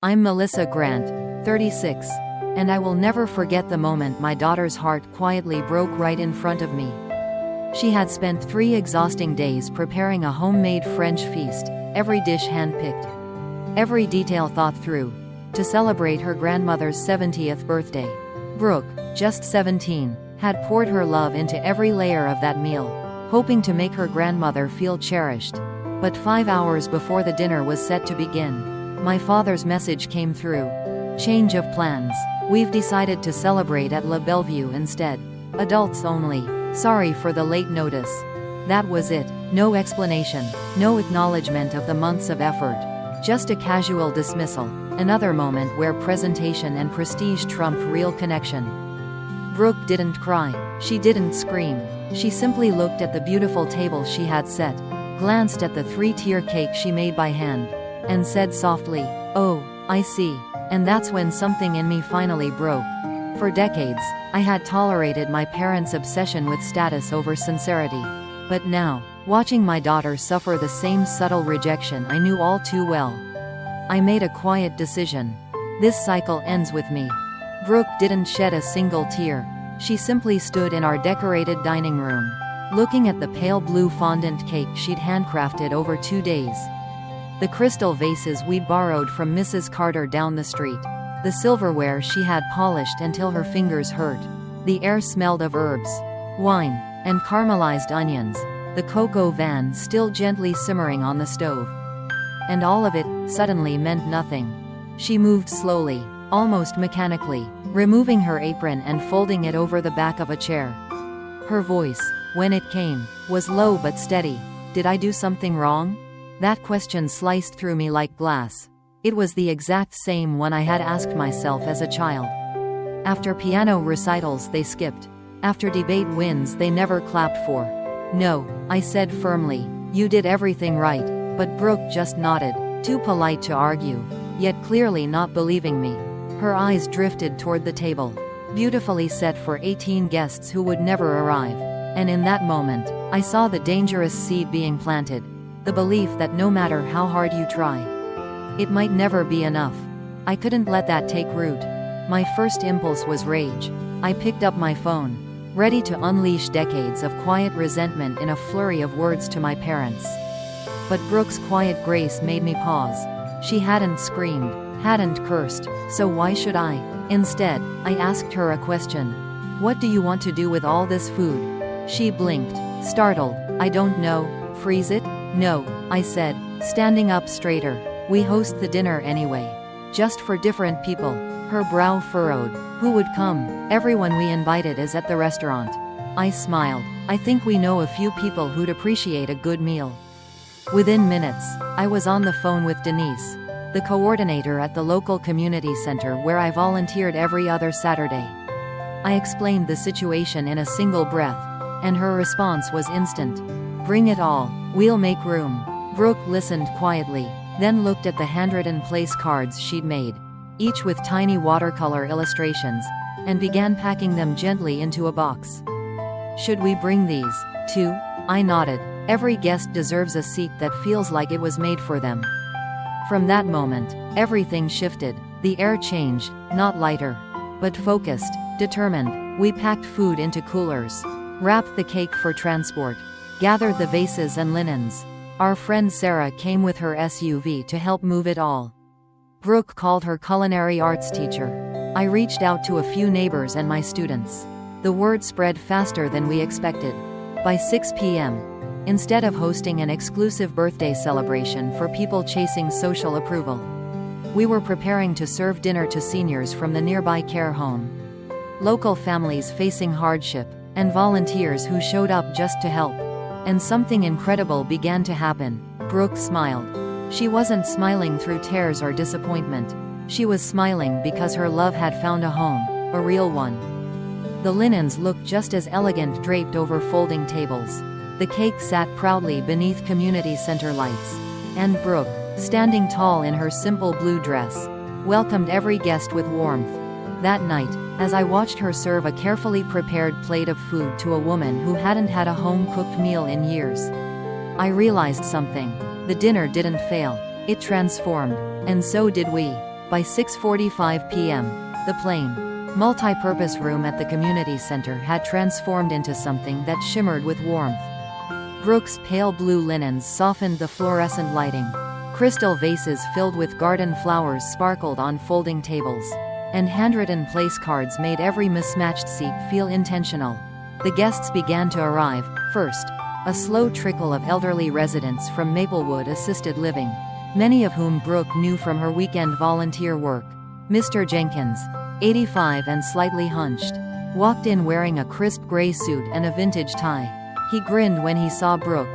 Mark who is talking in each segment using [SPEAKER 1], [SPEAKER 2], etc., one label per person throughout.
[SPEAKER 1] I'm Melissa Grant, 36, and I will never forget the moment my daughter's heart quietly broke right in front of me. She had spent 3 exhausting days preparing a homemade French feast, every dish hand-picked, every detail thought through, to celebrate her grandmother's 70th birthday. Brooke, just 17, had poured her love into every layer of that meal, hoping to make her grandmother feel cherished. But 5 hours before the dinner was set to begin, my father's message came through. Change of plans. We've decided to celebrate at La Bellevue instead. Adults only. Sorry for the late notice. That was it. No explanation, no acknowledgement of the months of effort. Just a casual dismissal. Another moment where presentation and prestige trumped real connection. Brooke didn't cry. She didn't scream. She simply looked at the beautiful table she had set, glanced at the 3-tier cake she made by hand, and said softly, "Oh, I see." And that's when something in me finally broke. For decades, I had tolerated my parents' obsession with status over sincerity. But now, watching my daughter suffer the same subtle rejection I knew all too well, I made a quiet decision. This cycle ends with me. Brooke didn't shed a single tear. She simply stood in our decorated dining room, looking at the pale blue fondant cake she'd handcrafted over 2 days. The crystal vases we'd borrowed from Mrs. Carter down the street. The silverware she had polished until her fingers hurt. The air smelled of herbs, wine, and caramelized onions. The cocoa van still gently simmering on the stove. And all of it, suddenly meant nothing. She moved slowly, almost mechanically, removing her apron and folding it over the back of a chair. Her voice, when it came, was low but steady. Did I do something wrong? That question sliced through me like glass. It was the exact same one I had asked myself as a child. After piano recitals they skipped. After debate wins they never clapped for. "No," I said firmly. "You did everything right." But Brooke just nodded, too polite to argue, yet clearly not believing me. Her eyes drifted toward the table, beautifully set for 18 guests who would never arrive. And in that moment, I saw the dangerous seed being planted. The belief that no matter how hard you try, it might never be enough. I couldn't let that take root. My first impulse was rage. I picked up my phone, ready to unleash decades of quiet resentment in a flurry of words to my parents. But Brooke's quiet grace made me pause. She hadn't screamed, hadn't cursed, so why should I? Instead, I asked her a question. "What do you want to do with all this food?" She blinked, startled. "I don't know." "Freeze it?" "No," I said, standing up straighter. "We host the dinner anyway. Just for different people." Her brow furrowed. "Who would come?" "Everyone we invited is at the restaurant." I smiled. "I think we know a few people who'd appreciate a good meal." Within minutes, I was on the phone with Denise, the coordinator at the local community center where I volunteered every other Saturday. I explained the situation in a single breath, and her response was instant. "Bring it all. We'll make room." Brooke listened quietly, then looked at the handwritten place cards she'd made, each with tiny watercolor illustrations, and began packing them gently into a box. "Should we bring these, too?" I nodded. Every guest deserves a seat that feels like it was made for them. From that moment, everything shifted. The air changed, not lighter, but focused, determined. We packed food into coolers, wrapped the cake for transport, gathered the vases and linens. Our friend Sarah came with her SUV to help move it all. Brooke called her culinary arts teacher. I reached out to a few neighbors and my students. The word spread faster than we expected. By 6 p.m., instead of hosting an exclusive birthday celebration for people chasing social approval, we were preparing to serve dinner to seniors from the nearby care home, local families facing hardship, and volunteers who showed up just to help. And something incredible began to happen. Brooke smiled. She wasn't smiling through tears or disappointment. She was smiling because her love had found a home, a real one. The linens looked just as elegant draped over folding tables. The cake sat proudly beneath community center lights. And Brooke, standing tall in her simple blue dress, welcomed every guest with warmth. That night, as I watched her serve a carefully prepared plate of food to a woman who hadn't had a home-cooked meal in years, I realized something. The dinner didn't fail. It transformed. And so did we. By 6:45 p.m., the plain, multi-purpose room at the community center had transformed into something that shimmered with warmth. Brooke's pale blue linens softened the fluorescent lighting. Crystal vases filled with garden flowers sparkled on folding tables. And handwritten place cards made every mismatched seat feel intentional. The guests began to arrive. First, a slow trickle of elderly residents from Maplewood Assisted Living, many of whom Brooke knew from her weekend volunteer work. Mr. Jenkins, 85 and slightly hunched, walked in wearing a crisp gray suit and a vintage tie. He grinned when he saw Brooke.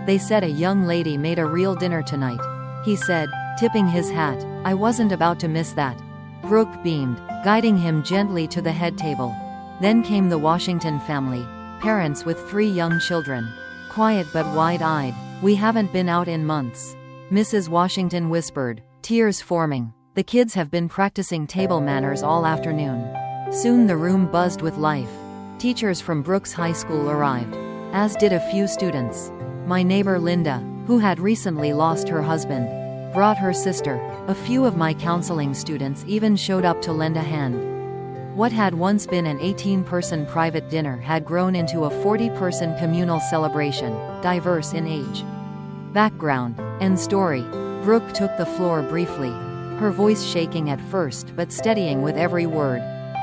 [SPEAKER 1] "They said a young lady made a real dinner tonight," he said, tipping his hat. "I wasn't about to miss that." Brooke beamed, guiding him gently to the head table. Then came the Washington family, parents with 3 young children. Quiet but wide-eyed. "We haven't been out in months," Mrs. Washington whispered, tears forming. "The kids have been practicing table manners all afternoon." Soon the room buzzed with life. Teachers from Brooks High School arrived, as did a few students. My neighbor Linda, who had recently lost her husband, brought her sister. A few of my counseling students even showed up to lend a hand. What had once been an 18-person private dinner had grown into a 40-person communal celebration, diverse in age, background, and story. Brooke took the floor briefly, her voice shaking at first but steadying with every word.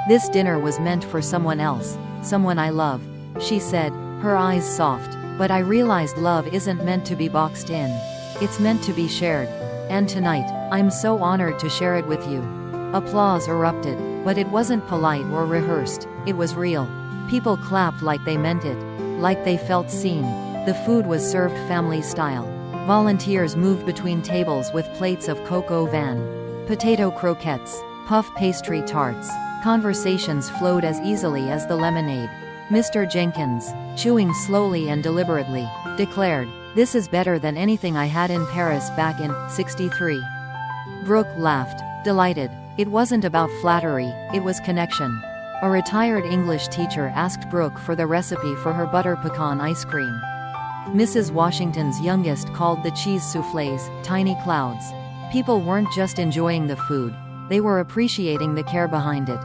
[SPEAKER 1] "This dinner was meant for someone else, someone I love," she said, her eyes soft. "But I realized love isn't meant to be boxed in. It's meant to be shared. And tonight, I'm so honored to share it with you." Applause erupted, but it wasn't polite or rehearsed. It was real. People clapped like they meant it, like they felt seen. The food was served family style. Volunteers moved between tables with plates of coq au vin, potato croquettes, puff pastry tarts. Conversations flowed as easily as the lemonade. Mr. Jenkins, chewing slowly and deliberately, declared, "This is better than anything I had in Paris back in '63. Brooke laughed, delighted. It wasn't about flattery, it was connection. A retired English teacher asked Brooke for the recipe for her butter pecan ice cream. Mrs. Washington's youngest called the cheese soufflés tiny clouds. People weren't just enjoying the food, they were appreciating the care behind it.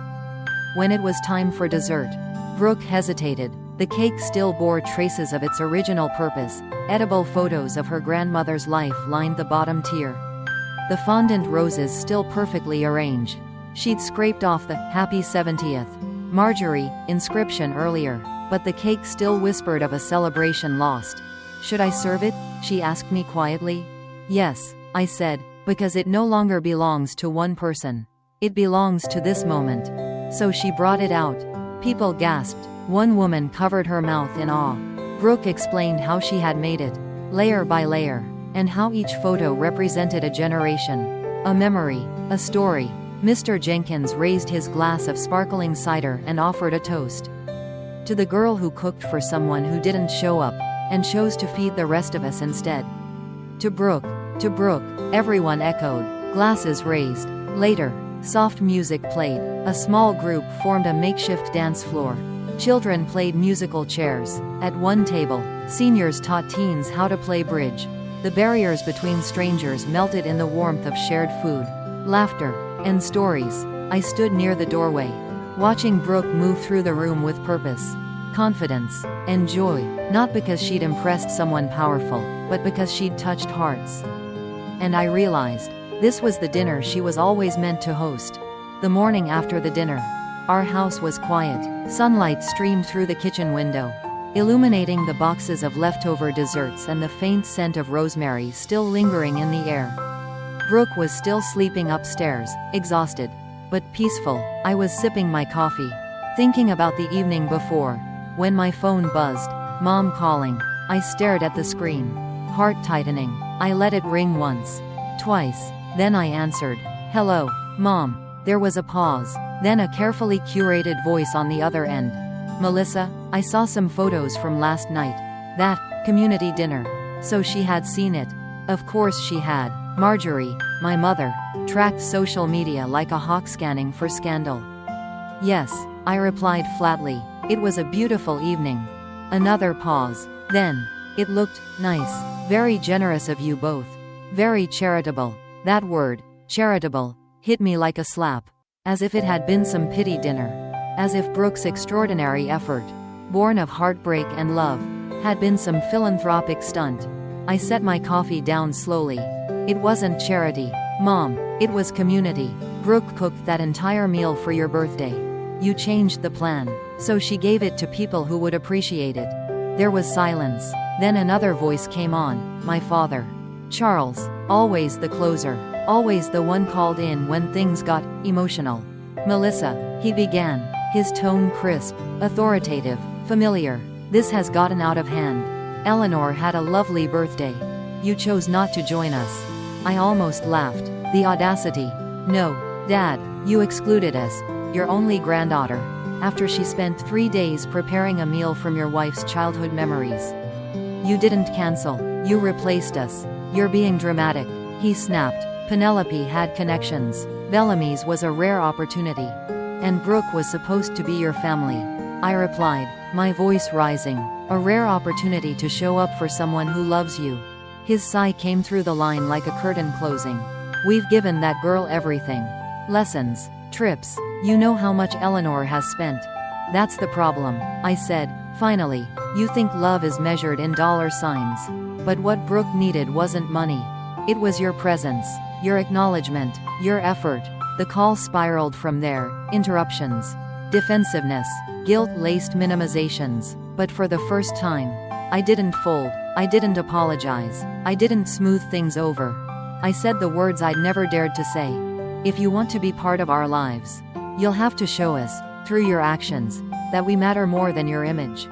[SPEAKER 1] When it was time for dessert, Brooke hesitated. The cake still bore traces of its original purpose. Edible photos of her grandmother's life lined the bottom tier. The fondant roses still perfectly arranged. She'd scraped off the "Happy 70th" Marjorie inscription earlier, but the cake still whispered of a celebration lost. "Should I serve it?" she asked me quietly. "Yes," I said, "because it no longer belongs to one person. It belongs to this moment." So she brought it out. People gasped. One woman covered her mouth in awe. Brooke explained how she had made it, layer by layer, and how each photo represented a generation, a memory, a story. Mr. Jenkins raised his glass of sparkling cider and offered a toast. To the girl who cooked for someone who didn't show up, and chose to feed the rest of us instead. To Brooke, everyone echoed, glasses raised. Later, soft music played. A small group formed a makeshift dance floor. Children played musical chairs. At one table, seniors taught teens how to play bridge. The barriers between strangers melted in the warmth of shared food, laughter, and stories. I stood near the doorway, watching Brooke move through the room with purpose, confidence, and joy, not because she'd impressed someone powerful, but because she'd touched hearts. And I realized, this was the dinner she was always meant to host. The morning after the dinner, our house was quiet. Sunlight streamed through the kitchen window, illuminating the boxes of leftover desserts and the faint scent of rosemary still lingering in the air. Brooke was still sleeping upstairs, exhausted, but peaceful. I was sipping my coffee, thinking about the evening before, when my phone buzzed. Mom calling. I stared at the screen, heart tightening. I let it ring once, twice, then I answered. "Hello, Mom." There was a pause, then a carefully curated voice on the other end. "Melissa, I saw some photos from last night. That community dinner." So she had seen it. Of course she had. Marjorie, my mother, tracked social media like a hawk scanning for scandal. "Yes," I replied flatly. "It was a beautiful evening." Another pause. Then, "It looked nice. Very generous of you both. Very charitable." That word, charitable, hit me like a slap. As if it had been some pity dinner. As if Brooke's extraordinary effort, born of heartbreak and love, had been some philanthropic stunt. I set my coffee down slowly. It wasn't charity, Mom, it was community. Brooke cooked that entire meal for your birthday. You changed the plan, so she gave it to people who would appreciate it. There was silence. Then another voice came on, my father. Charles, always the closer, always the one called in when things got emotional. Melissa, he began, his tone crisp, authoritative, familiar. This has gotten out of hand. Eleanor had a lovely birthday. You chose not to join us. I almost laughed. The audacity. No, Dad, you excluded us, your only granddaughter, after she spent 3 days preparing a meal from your wife's childhood memories. You didn't cancel, you replaced us. You're being dramatic, he snapped. Penelope had connections. Bellamy's was a rare opportunity. And Brooke was supposed to be your family. I replied, my voice rising. A rare opportunity to show up for someone who loves you. His sigh came through the line like a curtain closing. We've given that girl everything. Lessons, trips, you know how much Eleanor has spent. That's the problem, I said, finally. You think love is measured in dollar signs. But what Brooke needed wasn't money. It was your presence, your acknowledgement, your effort. The call spiraled from there. Interruptions, defensiveness, guilt-laced minimizations. But for the first time, I didn't fold, I didn't apologize, I didn't smooth things over. I said the words I'd never dared to say. If you want to be part of our lives, you'll have to show us, through your actions, that we matter more than your image.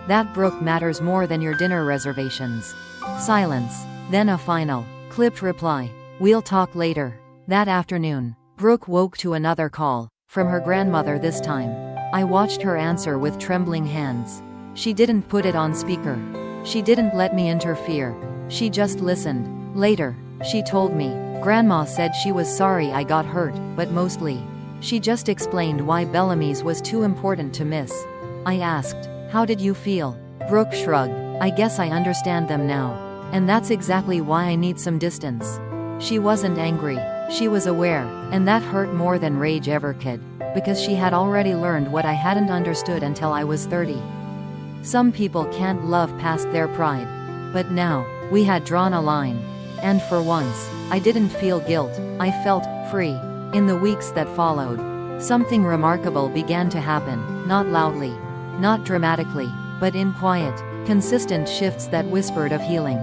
[SPEAKER 1] That Brooke matters more than your dinner reservations. Silence, then a final, clipped reply. We'll talk later. That afternoon, Brooke woke to another call, from her grandmother this time. I watched her answer with trembling hands. She didn't put it on speaker. She didn't let me interfere. She just listened. Later, she told me, Grandma said she was sorry I got hurt, but mostly, she just explained why Bellamy's was too important to miss. I asked, how did you feel? Brooke shrugged. I guess I understand them now. And that's exactly why I need some distance. She wasn't angry. She was aware, and that hurt more than rage ever could, because she had already learned what I hadn't understood until I was 30. Some people can't love past their pride. But now, we had drawn a line. And for once, I didn't feel guilt, I felt free. In the weeks that followed, something remarkable began to happen, not loudly, not dramatically, but in quiet, consistent shifts that whispered of healing.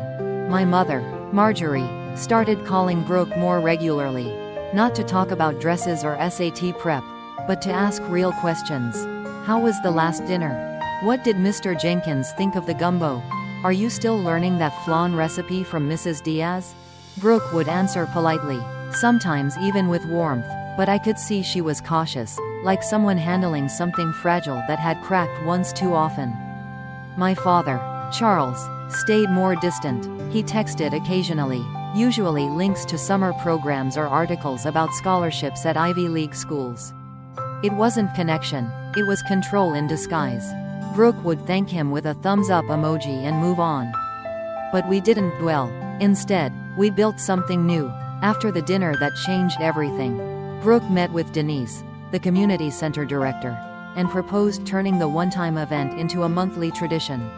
[SPEAKER 1] My mother, Marjorie, started calling Brooke more regularly, not to talk about dresses or SAT prep, but to ask real questions. How was the last dinner? What did Mr. Jenkins think of the gumbo? Are you still learning that flan recipe from Mrs. Diaz? Brooke would answer politely, sometimes even with warmth, but I could see she was cautious, like someone handling something fragile that had cracked once too often. My father, Charles, stayed more distant. He texted occasionally, usually links to summer programs or articles about scholarships at Ivy League schools. It wasn't connection, it was control in disguise. Brooke would thank him with a thumbs-up emoji and move on. But we didn't dwell. Instead, we built something new. After the dinner that changed everything, Brooke met with Denise, the community center director, and proposed turning the one-time event into a monthly tradition.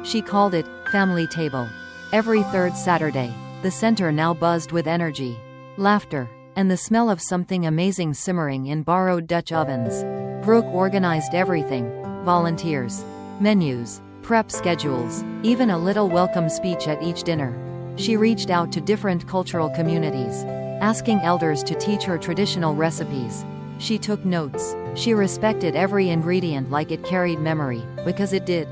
[SPEAKER 1] She called it Family Table. Every third Saturday, the center now buzzed with energy, laughter, and the smell of something amazing simmering in borrowed Dutch ovens. Brooke organized everything. Volunteers, menus, prep schedules, even a little welcome speech at each dinner. She reached out to different cultural communities, asking elders to teach her traditional recipes. She took notes. She respected every ingredient like it carried memory, because it did.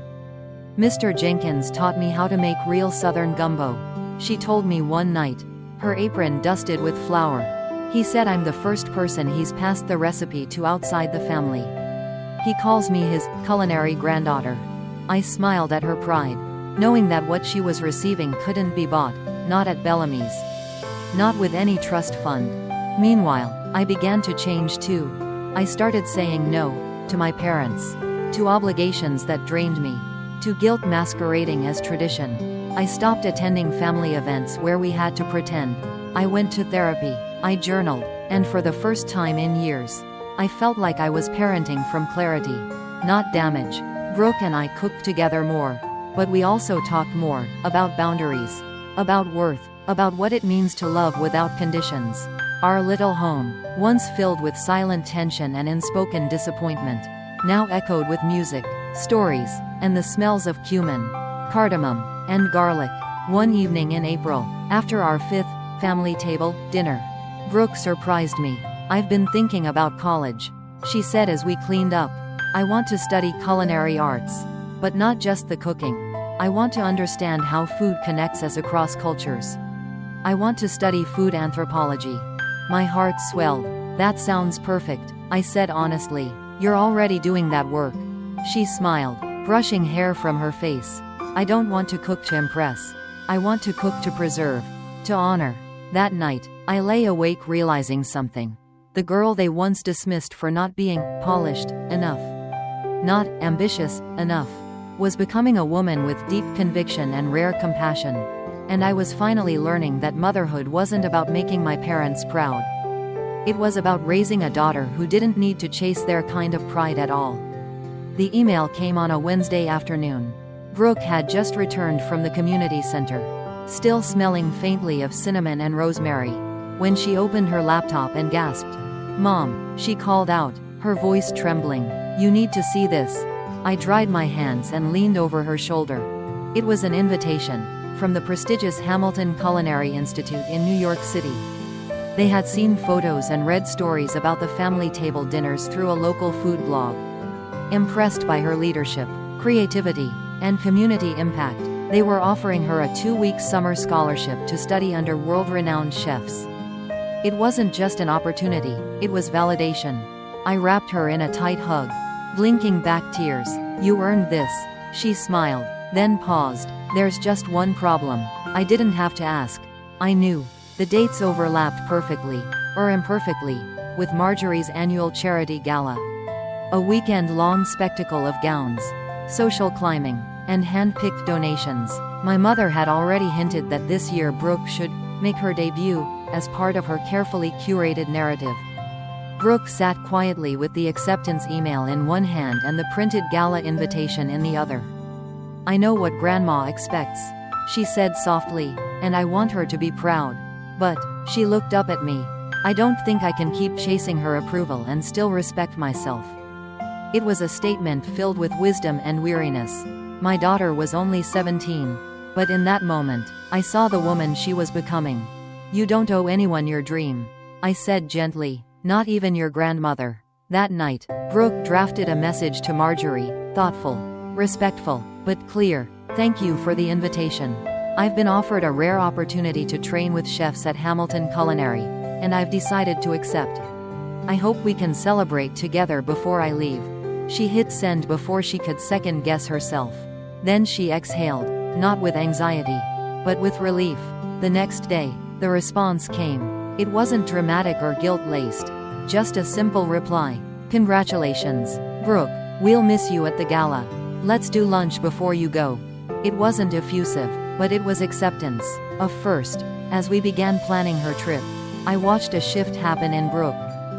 [SPEAKER 1] Mr. Jenkins taught me how to make real Southern gumbo. She told me one night, her apron dusted with flour. He said I'm the first person he's passed the recipe to outside the family. He calls me his culinary granddaughter. I smiled at her pride, knowing that what she was receiving couldn't be bought, not at Bellamy's, not with any trust fund. Meanwhile, I began to change too. I started saying no to my parents, to obligations that drained me, to guilt masquerading as tradition. I stopped attending family events where we had to pretend. I went to therapy. I journaled. And for the first time in years, I felt like I was parenting from clarity, not damage. Brooke and I cooked together more, but we also talked more about boundaries, about worth, about what it means to love without conditions. Our little home, once filled with silent tension and unspoken disappointment, now echoed with music, stories, and the smells of cumin, cardamom, and garlic. One evening in April, after our 5th family table dinner, Brooke surprised me. "I've been thinking about college," she said as we cleaned up. "I want to study culinary arts. But not just the cooking. I want to understand how food connects us across cultures. I want to study food anthropology." My heart swelled. "That sounds perfect," I said honestly. "You're already doing that work." She smiled, brushing hair from her face. "I don't want to cook to impress. I want to cook to preserve, to honor." That night, I lay awake realizing something. The girl they once dismissed for not being polished enough, not ambitious enough, was becoming a woman with deep conviction and rare compassion. And I was finally learning that motherhood wasn't about making my parents proud. It was about raising a daughter who didn't need to chase their kind of pride at all. The email came on a Wednesday afternoon. Brooke had just returned from the community center, still smelling faintly of cinnamon and rosemary, when she opened her laptop and gasped. "Mom," she called out, her voice trembling. "You need to see this." I dried my hands and leaned over her shoulder. It was an invitation from the prestigious Hamilton Culinary Institute in New York City. They had seen photos and read stories about the family table dinners through a local food blog. Impressed by her leadership, creativity, and community impact, they were offering her a 2-week summer scholarship to study under world-renowned chefs. It wasn't just an opportunity, it was validation. I wrapped her in a tight hug, blinking back tears. "You earned this," she smiled, then paused. "There's just one problem." I didn't have to ask. I knew. The dates overlapped perfectly, or imperfectly, with Marjorie's annual charity gala. A weekend-long spectacle of gowns, social climbing, and hand-picked donations. My mother had already hinted that this year Brooke should make her debut, as part of her carefully curated narrative. Brooke sat quietly with the acceptance email in one hand and the printed gala invitation in the other. "I know what Grandma expects," she said softly, "and I want her to be proud. But," she looked up at me, "I don't think I can keep chasing her approval and still respect myself." It was a statement filled with wisdom and weariness. My daughter was only 17, but in that moment, I saw the woman she was becoming. "You don't owe anyone your dream," I said gently, "not even your grandmother." That night, Brooke drafted a message to Marjorie, thoughtful, respectful, but clear. "Thank you for the invitation. I've been offered a rare opportunity to train with chefs at Hamilton Culinary, and I've decided to accept. I hope we can celebrate together before I leave." She hit send before she could second-guess herself. Then she exhaled, not with anxiety, but with relief. The next day, the response came. It wasn't dramatic or guilt-laced, just a simple reply. "Congratulations, Brooke. We'll miss you at the gala. Let's do lunch before you go." It wasn't effusive, but it was acceptance. A first. As we began planning her trip, I watched a shift happen in Brooke.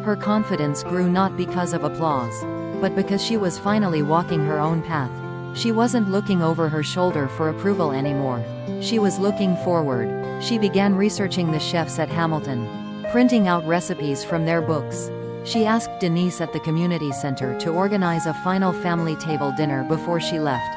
[SPEAKER 1] Her confidence grew not because of applause, but because she was finally walking her own path. She wasn't looking over her shoulder for approval anymore. She was looking forward. She began researching the chefs at Hamilton, printing out recipes from their books. She asked Denise at the community center to organize a final family table dinner before she left,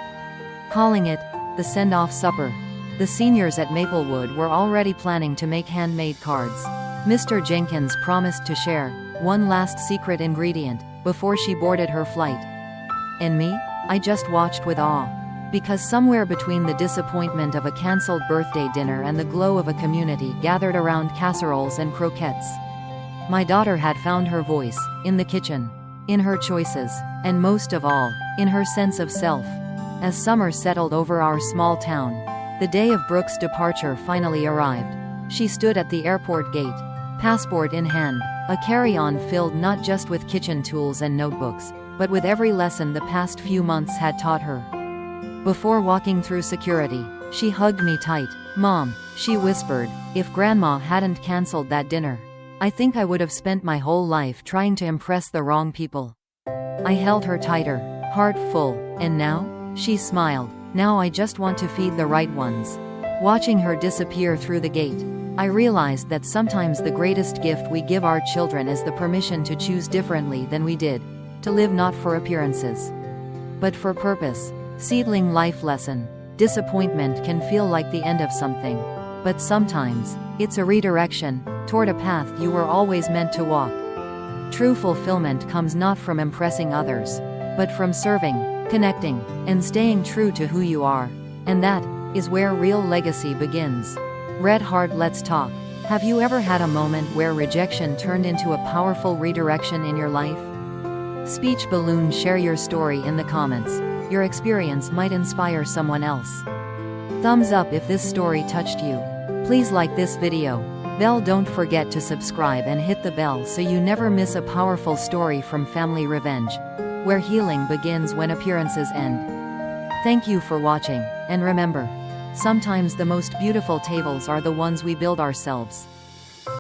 [SPEAKER 1] calling it the send-off supper. The seniors at Maplewood were already planning to make handmade cards. Mr. Jenkins promised to share one last secret ingredient before she boarded her flight. And me? I just watched with awe. Because somewhere between the disappointment of a cancelled birthday dinner and the glow of a community gathered around casseroles and croquettes, my daughter had found her voice, in the kitchen, in her choices, and most of all, in her sense of self. As summer settled over our small town, the day of Brooke's departure finally arrived. She stood at the airport gate, passport in hand, a carry-on filled not just with kitchen tools and notebooks, but with every lesson the past few months had taught her. Before walking through security, she hugged me tight. "Mom," she whispered, "if Grandma hadn't cancelled that dinner, I think I would have spent my whole life trying to impress the wrong people. I held her tighter, heart full, and now? She smiled. Now I just want to feed the right ones. Watching her disappear through the gate, I realized that sometimes the greatest gift we give our children is the permission to choose differently than we did, to live not for appearances, but for purpose. Seedling life lesson. Disappointment can feel like the end of something, but sometimes, it's a redirection, toward a path you were always meant to walk. True fulfillment comes not from impressing others, but from serving, connecting, and staying true to who you are. And that is where real legacy begins. Red Heart, let's talk. Have you ever had a moment where rejection turned into a powerful redirection in your life? Speech balloon, share your story in the comments. Your experience might inspire someone else. Thumbs up if this story touched you. Please like this video. Don't forget to subscribe and hit the bell so you never miss a powerful story from Family Revenge, where healing begins when appearances end. Thank you for watching, and remember, sometimes the most beautiful tables are the ones we build ourselves.